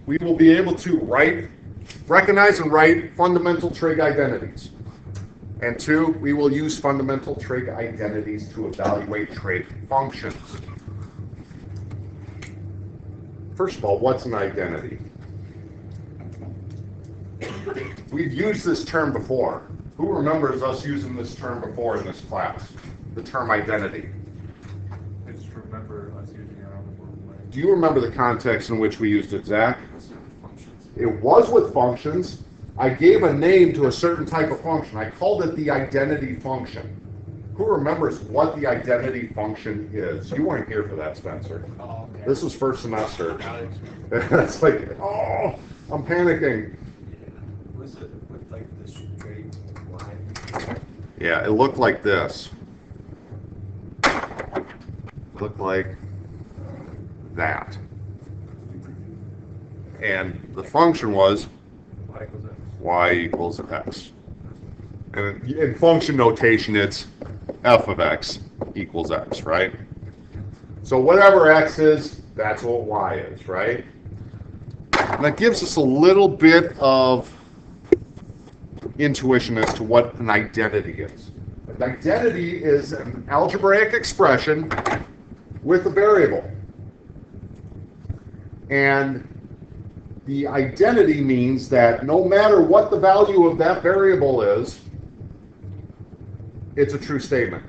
we will be able to recognize and write fundamental trig identities. And 2, we will use fundamental trig identities to evaluate trig functions. First of all, what's an identity? We've used this term before. Who remembers us using this term before in this class? The term identity. I just remember us using it on the word. Do you remember the context in which we used it, Zach? It was with functions. I gave a name to a certain type of function. I called it the identity function. Who remembers what the identity function is? You weren't here for that, Spencer. Oh, okay. This was first semester. It's like, oh, I'm panicking. Was it with like this straight line? Yeah, it looked like this. It looked like that. And the function was y equals x. And in function notation, it's f of x equals x, right? So whatever x is, that's what y is, right? And that gives us a little bit of intuition as to what an identity is. An identity is an algebraic expression with a variable. And the identity means that no matter what the value of that variable is, it's a true statement.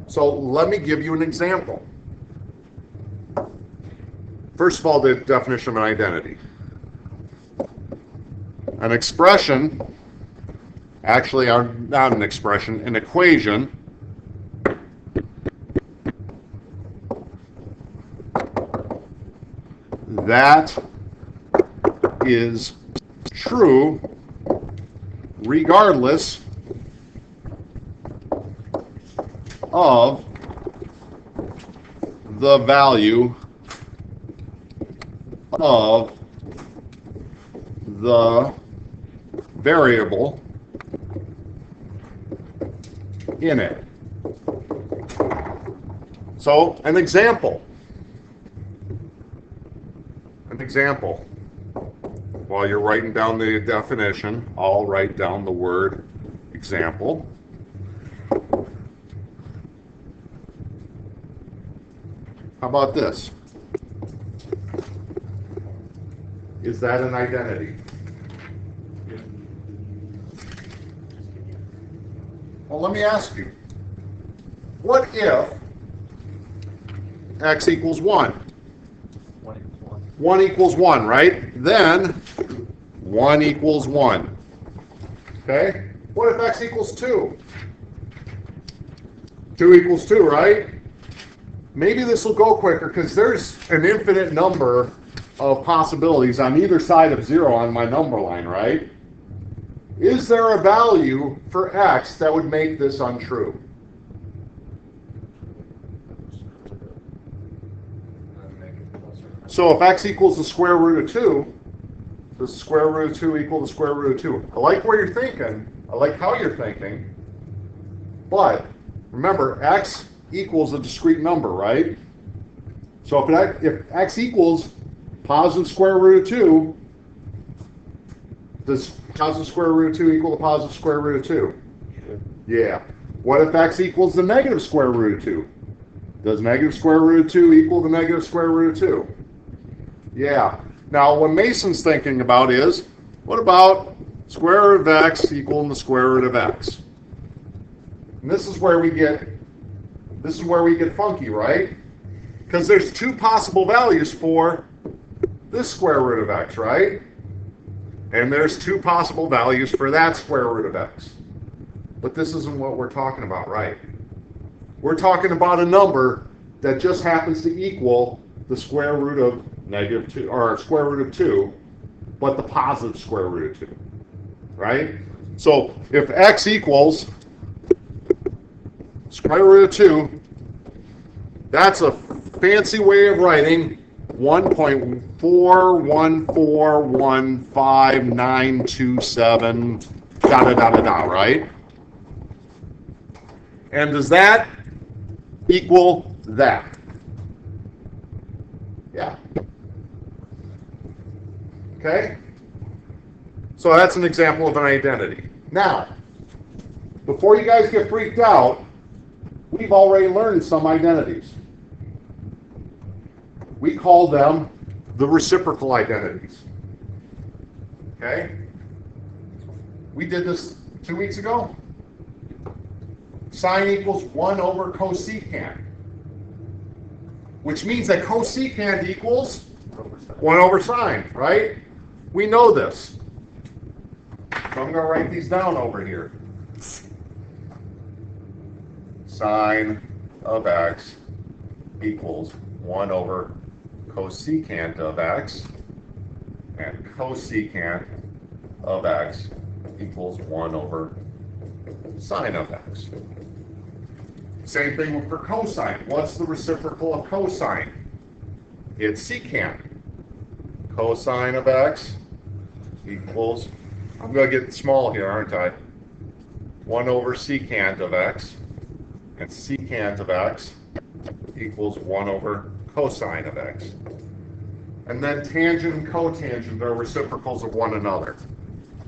So let me give you an example. First of all, the definition of an identity. An expression, actually not an expression, an equation that is true regardless of the value of the variable in it. So, an example. While you're writing down the definition, I'll write down the word example. How about this? Is that an identity? Well, let me ask you. What if x equals 1? 1 equals 1, right? Then 1 equals 1. Okay? What if x equals 2? 2 equals 2, right? Maybe this will go quicker because there's an infinite number of possibilities on either side of 0 on my number line, right? Is there a value for x that would make this untrue? So if x equals the square root of 2, does the square root of 2 equal the square root of 2? I like where you're thinking. I like how you're thinking. But remember, x equals a discrete number, right? So if x equals positive square root of 2, does positive square root of 2 equal the positive square root of 2? Yeah. What if x equals the negative square root of 2? Does negative square root of 2 equal the negative square root of 2? Yeah. Now, what Mason's thinking about is, what about square root of x equaling the square root of x? And this is where we get funky, right? Because there's two possible values for this square root of x, right? And there's two possible values for that square root of x. But this isn't what we're talking about, right? We're talking about a number that just happens to equal the square root of negative 2, or square root of 2, but the positive square root of 2, right? So if x equals square root of 2, that's a fancy way of writing 1.4141597 da da da da da, right? And does that equal that? Yeah. Okay? So that's an example of an identity. Now, before you guys get freaked out, we've already learned some identities. We call them the reciprocal identities. Okay? We did this 2 weeks ago. Sine equals 1 over cosecant, which means that cosecant equals 1 over sine, right? We know this. So I'm going to write these down over here. Sine of x equals 1 over cosecant of x, and cosecant of x equals 1 over sine of x. Same thing for cosine. What's the reciprocal of cosine? It's secant. Cosine of x equals, I'm going to get small here, aren't I? 1 over secant of x, and secant of x equals 1 over cosine of x. And then tangent and cotangent are reciprocals of one another.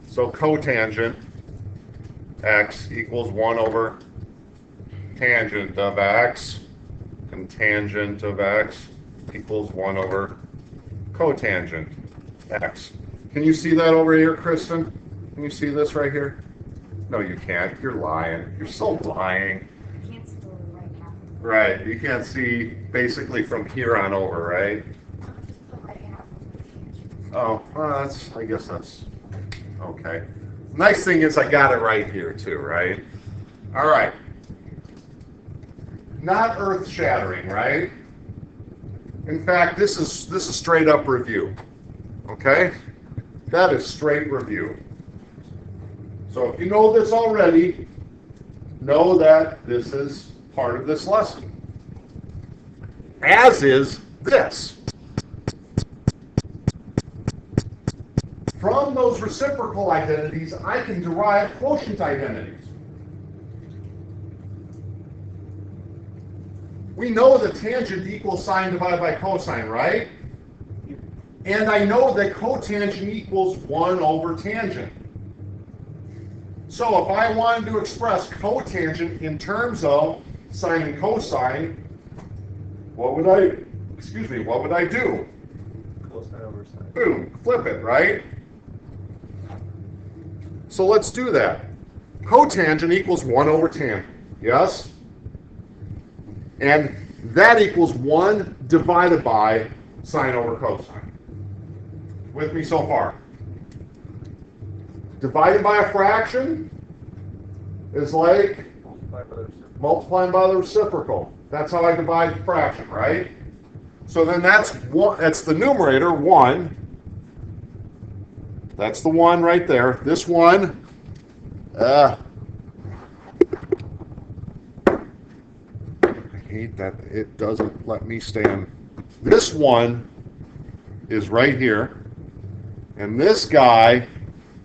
So cotangent x equals 1 over tangent of x, and tangent of x equals 1 over cotangent x. Can you see that over here, Kristen? Can you see this right here? No, you can't. You're lying. You're so lying. I can't see the right half. Right. You can't see basically from here on over, right? The right half. Oh, well, I guess that's okay. Nice thing is I got it right here too, right? All right. Not earth-shattering, right? In fact, this is straight up review. Okay? That is straight review. So if you know this already, know that this is part of this lesson. As is this. From those reciprocal identities, I can derive quotient identities. We know that tangent equals sine divided by cosine, right? And I know that cotangent equals 1 over tangent. So if I wanted to express cotangent in terms of sine and cosine, what would I do? Cosine over sine. Boom, flip it, right? So let's do that. Cotangent equals 1 over tangent, yes? And that equals 1 divided by sine over cosine. With me so far? Divided by a fraction is like multiplying by the reciprocal. That's how I divide the fraction, right? So then that's the numerator, 1. That's the 1 right there. This 1, I hate that it doesn't let me stand. This 1 is right here, and this guy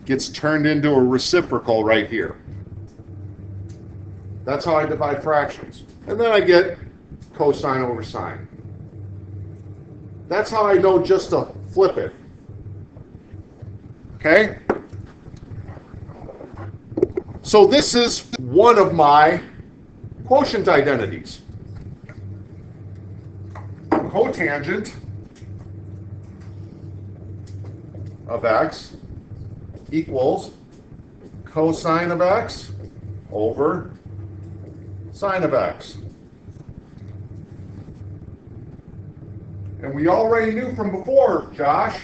gets turned into a reciprocal right here. That's how I divide fractions. And then I get cosine over sine. That's how I know just to flip it. Okay? So this is one of my quotient identities. Cotangent of x equals cosine of x over sine of x. And we already knew from before, Josh,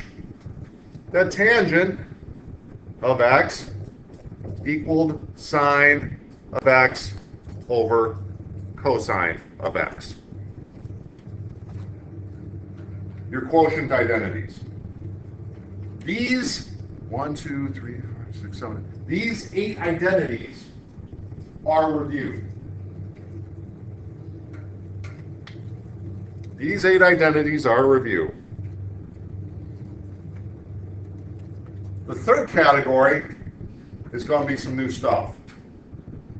that tangent of x equaled sine of x over cosine of x. Your quotient identities. These 1, 2, 3, 4, 6, 7. These 8 identities are reviewed. These 8 identities are reviewed. The third category is going to be some new stuff.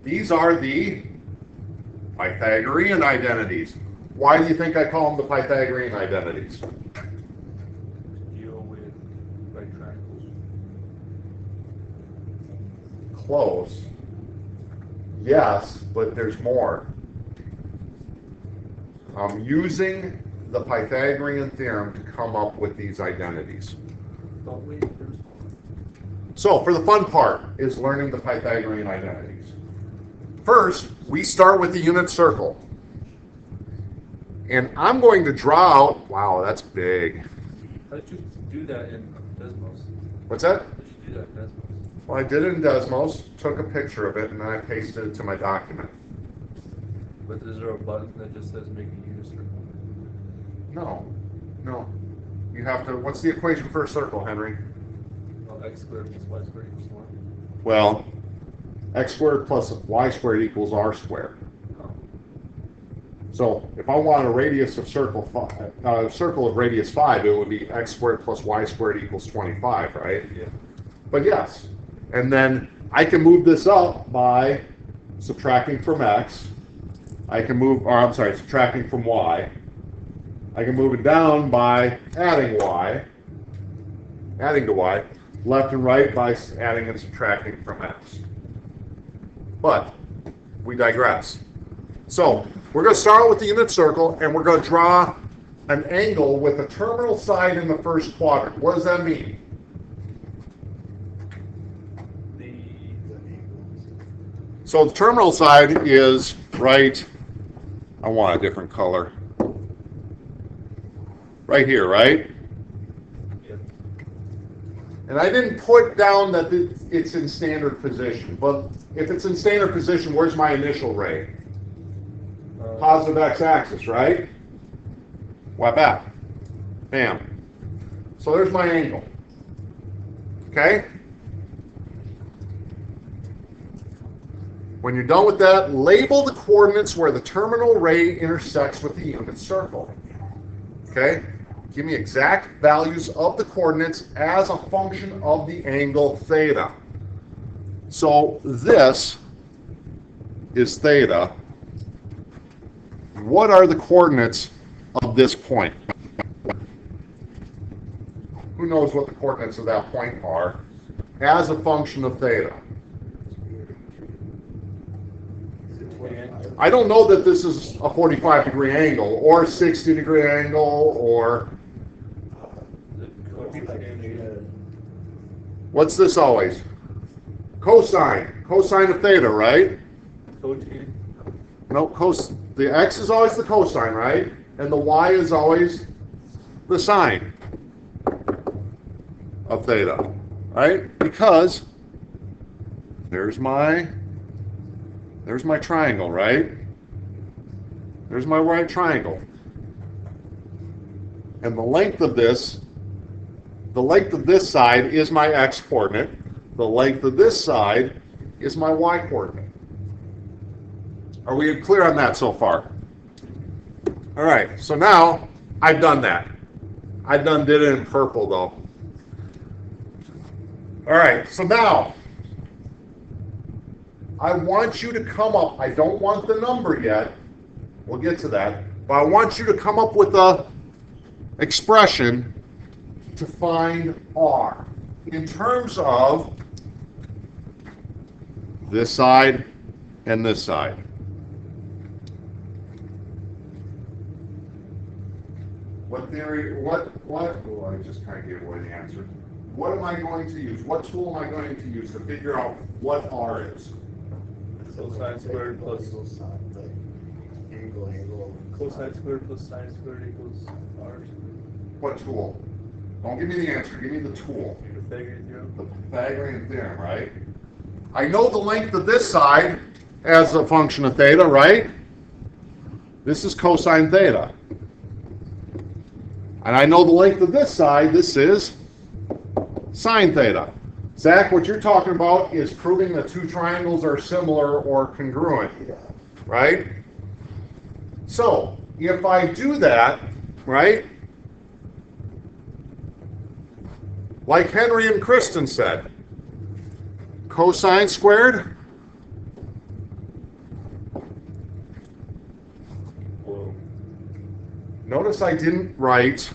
These are the Pythagorean identities. Why do you think I call them the Pythagorean identities? Deal with right triangles. triangles. Close. Yes, but there's more. I'm using the Pythagorean theorem to come up with these identities. Don't we? There's more. So for the fun part is learning the Pythagorean identities. First, we start with the unit circle. And I'm going to draw out, wow, that's big. How did you do that in Desmos? What's that? How did you do that in Desmos? Well, I did it in Desmos, took a picture of it, and then I pasted it to my document. But is there a button that just says make a unit circle? No, no. You have to, what's the equation for a circle, Henry? Oh, x squared plus y squared equals 1. Well, x squared plus y squared equals r squared. Oh. So if I want a radius of circle of radius 5, it would be x squared plus y squared equals 25, right? Yeah. But yes. And then I can move this up by subtracting from x. I can move, or I'm sorry, subtracting from y. I can move it down by adding y, adding to y, left and right by adding and subtracting from x. But we digress. So we're going to start with the unit circle, and we're going to draw an angle with a terminal side in the first quadrant. What does that mean? So the terminal side is right, I want a different color. Right here, right? Yeah. And I didn't put down that it's in standard position, but if it's in standard position, where's my initial ray? Positive x-axis, right? Why back? Bam. So there's my angle. Okay? When you're done with that, label the coordinates where the terminal ray intersects with the unit circle. Okay? Give me exact values of the coordinates as a function of the angle theta. So this is theta. What are the coordinates of this point? Who knows what the coordinates of that point are as a function of theta? I don't know that this is a 45-degree angle or a 60-degree angle or... What's this always? Cosine. Cosine of theta, right? Cotangent. No, the x is always the cosine, right? And the y is always the sine of theta, right? Because there's my triangle, right? There's my right triangle. And the length of this side is my x coordinate. The length of this side is my y coordinate. Are we clear on that so far? All right, so now I've done that. Did it in purple though. All right, so now I want you to come up, I don't want the number yet, we'll get to that, but I want you to come up with a expression to find r in terms of this side and this side. What theory, oh, I just kind of gave away the answer. What am I going to use? What tool am I going to use to figure out what r is? Cosine squared plus Angle. cosine squared plus sine squared equals r squared. What tool? Don't give me the answer, give me the tool. The Pythagorean theorem. The Pythagorean theorem, right? I know the length of this side as a function of theta, right? This is cosine theta. And I know the length of this side, this is sine theta. Zach, what you're talking about is proving that two triangles are similar or congruent, right? So, if I do that, right, like Henry and Kristen said, cosine squared Notice I didn't write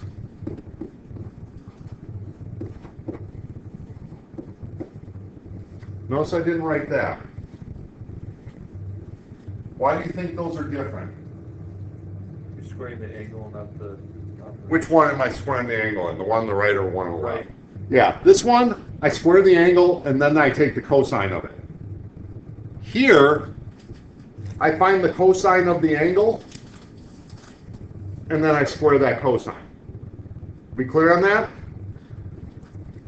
Notice I didn't write that. Why do you think those are different? You're squaring the angle, not the. Which one am I squaring the angle in? The one on the right or one on the left? Right. Yeah, this one, I square the angle and then I take the cosine of it. Here, I find the cosine of the angle and then I square that cosine. Be clear on that?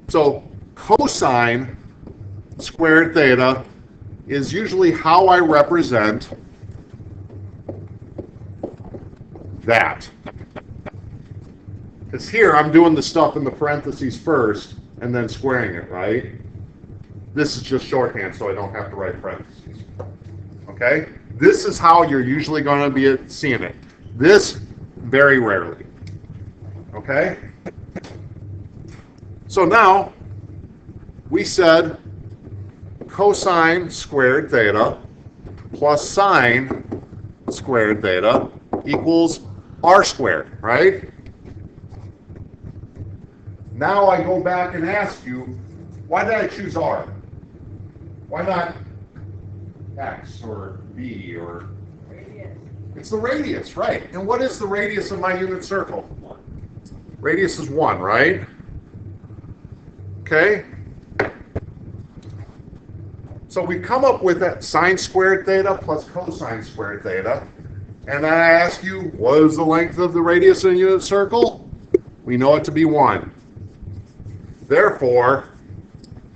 So cosine squared theta is usually how I represent that. Because here I'm doing the stuff in the parentheses first and then squaring it, right? This is just shorthand so I don't have to write parentheses. Okay? This is how you're usually going to be seeing it. This, very rarely. Okay? So now, we said cosine squared theta plus sine squared theta equals r squared, right? Now I go back and ask you, why did I choose r? Why not x or b or... Radius. It's the radius, right. And what is the radius of my unit circle? 1. Radius is 1, right? Okay? So we come up with that sine squared theta plus cosine squared theta. And then I ask you, what is the length of the radius in a unit circle? We know it to be 1. Therefore,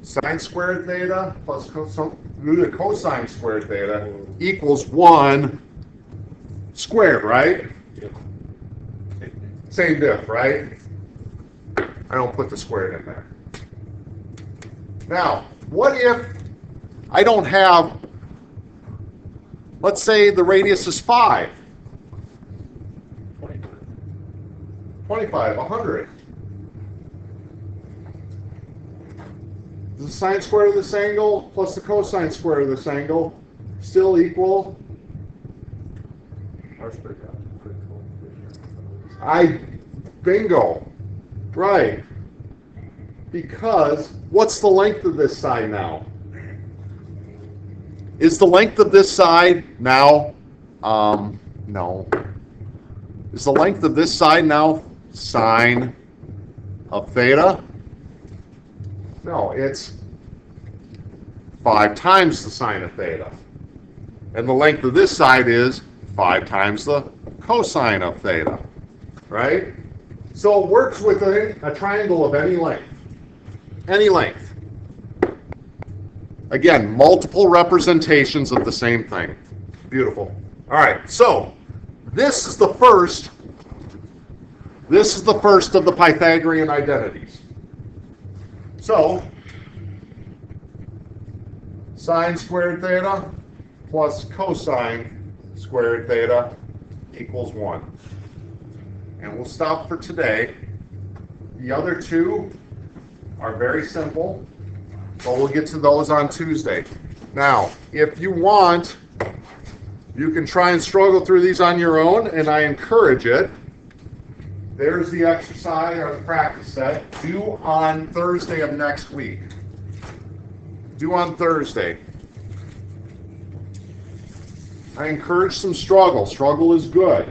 sine squared theta plus cosine squared theta equals 1 squared, right? Yep. Same diff, right? I don't put the squared in there. Now, what if I don't have, let's say the radius is 5. 25, 100. Does the sine square of this angle plus the cosine square of this angle still equal? R squared. Bingo. Right. Because what's the length of this side now? Is the length of this side now, no. Is the length of this side now sine of theta? No, it's 5 times the sine of theta. And the length of this side is 5 times the cosine of theta, right? So it works with a triangle of any length. Any length. Again, multiple representations of the same thing. Beautiful. All right, so this is the first of the Pythagorean identities. So, sine squared theta plus cosine squared theta equals 1. And we'll stop for today. The other two are very simple, but we'll get to those on Tuesday. Now, if you want, you can try and struggle through these on your own, and I encourage it. There's the exercise or the practice set due on Thursday of next week. Due on Thursday. I encourage some struggle. Struggle is good.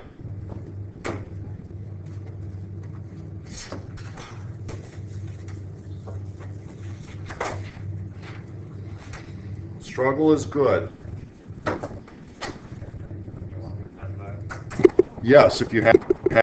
Struggle is good. Yes, if you have